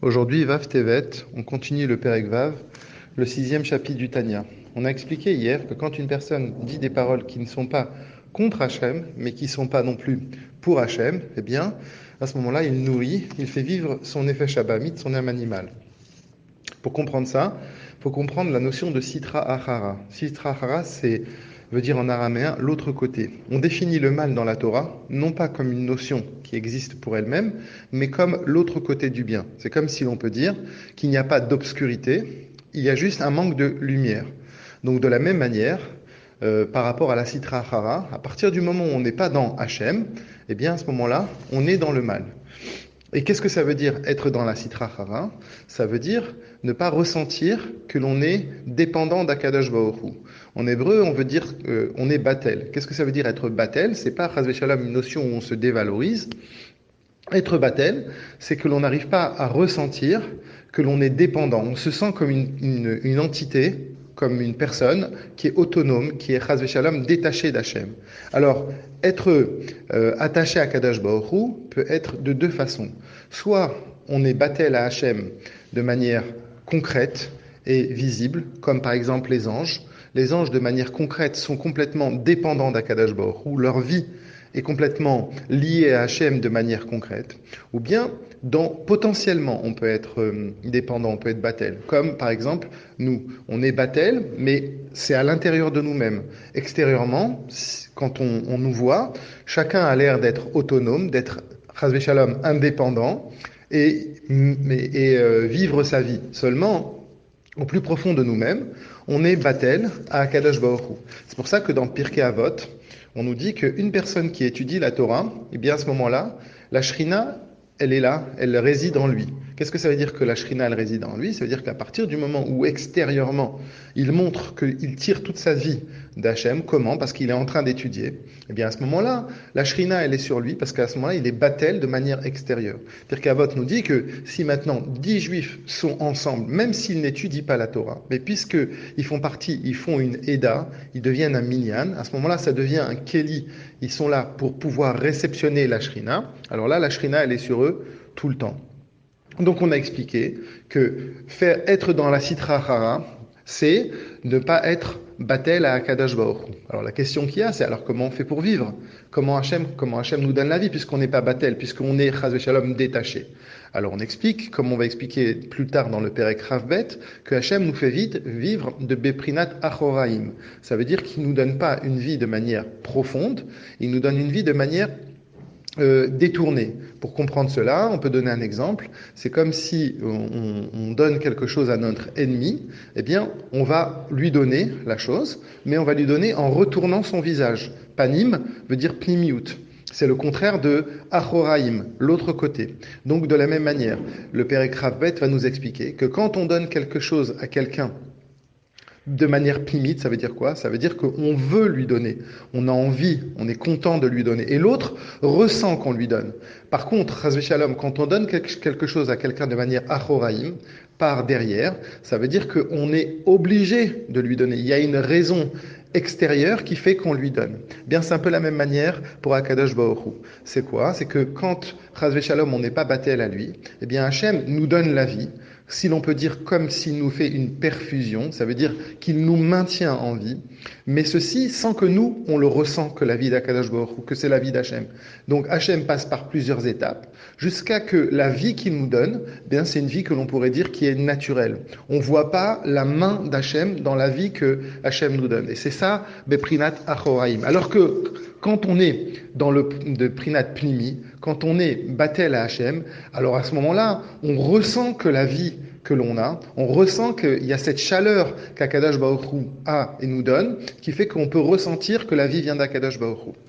Aujourd'hui, Vav Tevet, on continue le Perek Vav, le 6e chapitre du Tanya. On a expliqué hier que quand une personne dit des paroles qui ne sont pas contre Hachem, mais qui ne sont pas non plus pour Hachem, eh bien, à ce moment-là, il nourrit, il fait vivre son effet Shabamit, son âme animale. Pour comprendre ça, il faut comprendre la notion de Sitra Achara. Sitra Achara, veut dire en araméen l'autre côté. On définit le mal dans la Torah, non pas comme une notion qui existe pour elle-même, mais comme l'autre côté du bien. C'est comme si l'on peut dire qu'il n'y a pas d'obscurité, il y a juste un manque de lumière. Donc de la même manière, par rapport à la Sitra Achara, à partir du moment où on n'est pas dans Hachem, eh bien à ce moment-là, on est dans le mal. Et qu'est-ce que ça veut dire être dans la Sitra Achara? Ça veut dire ne pas ressentir que l'on est dépendant d'Akadosh Baruch Hu. En hébreu, on veut dire on est batel. Qu'est-ce que ça veut dire être batel? C'est pas chas v'shalom une notion où on se dévalorise. Être batel, c'est que l'on n'arrive pas à ressentir que l'on est dépendant. On se sent comme une entité, comme une personne qui est autonome, qui est chas v'shalom détachée d'Hachem. Alors, être attaché à Kadosh Baruch Hu peut être de deux façons. Soit on est batel à Hachem de manière concrète et visible, comme par exemple les anges. Les anges, de manière concrète, sont complètement dépendants d'Akadosh Baruch Hu. Leur vie est complètement liée à Hachem de manière concrète. Ou bien, potentiellement, on peut être dépendant, on peut être batel. Comme par exemple, nous, on est batel, mais c'est à l'intérieur de nous-mêmes. Extérieurement, quand on nous voit, chacun a l'air d'être autonome, d'être, chas v'shalom, indépendant, et vivre sa vie. Seulement, au plus profond de nous-mêmes, on est batel à Akadosh Baruch Hu. C'est pour ça que dans Pirkei Avot, on nous dit qu'une personne qui étudie la Torah, eh bien à ce moment-là, la Shrina, elle est là, elle réside en lui. Qu'est-ce que ça veut dire que la Shrina, elle réside en lui? Ça veut dire qu'à partir du moment où extérieurement, il montre qu'il tire toute sa vie d'Hachem, comment? Parce qu'il est en train d'étudier. Eh bien à ce moment-là, la Shrina, elle est sur lui, parce qu'à ce moment-là, il est batel de manière extérieure. Pirkei Avot nous dit que si maintenant 10 juifs sont ensemble, même s'ils n'étudient pas la Torah, mais puisqu'ils font partie, ils font une Eda, ils deviennent un minyan, à ce moment-là, ça devient un Keli. Ils sont là pour pouvoir réceptionner la Shrina. Alors là, la Shrina, elle est sur eux tout le temps. Donc on a expliqué que être dans la Sitra Achara, c'est ne pas être batel à Akadosh Baruch Hu. Alors la question qu'il y a, c'est alors comment on fait pour vivre? Comment Hachem nous donne la vie puisqu'on n'est pas batel, puisqu'on est chas v'shalom détaché? Alors on explique, comme on va expliquer plus tard dans le Perek Ravbet, que Hachem nous fait vivre de Beprinat Achoraim. Ça veut dire qu'il ne nous donne pas une vie de manière profonde, il nous donne une vie de manière détourné. Pour comprendre cela, on peut donner un exemple. C'est comme si on donne quelque chose à notre ennemi, eh bien, on va lui donner la chose, mais on va lui donner en retournant son visage. Panim veut dire pnimiut. C'est le contraire de achoraim, l'autre côté. Donc, de la même manière, le Perek Ravbet va nous expliquer que quand on donne quelque chose à quelqu'un de manière pimite, ça veut dire quoi? Ça veut dire qu'on veut lui donner, on a envie, on est content de lui donner, et l'autre ressent qu'on lui donne. Par contre, chas v'shalom, quand on donne quelque chose à quelqu'un de manière achoraïm, par derrière, ça veut dire qu'on est obligé de lui donner. Il y a une raison extérieure qui fait qu'on lui donne. Bien, c'est un peu la même manière pour Akadosh Baruch Hu. C'est quoi? C'est que quand chas v'shalom, on n'est pas batel à lui, eh bien Hachem nous donne la vie. Si l'on peut dire comme s'il nous fait une perfusion, ça veut dire qu'il nous maintient en vie, mais ceci sans que nous, on le ressent que la vie d'Akadosh Baruch Hu, que c'est la vie d'Hachem. Donc Hachem passe par plusieurs étapes, jusqu'à que la vie qu'il nous donne, bien c'est une vie que l'on pourrait dire qui est naturelle. On voit pas la main d'Hachem dans la vie que Hachem nous donne. Et c'est ça, Beprinat Achoraim. Alors que quand on est dans le de Prinat Pnimi, quand on est batel à Hachem, alors à ce moment-là, on ressent que la vie que l'on a, on ressent qu'il y a cette chaleur qu'Akadosh Baruch Hu a et nous donne, qui fait qu'on peut ressentir que la vie vient d'Akadosh Baruch Hu.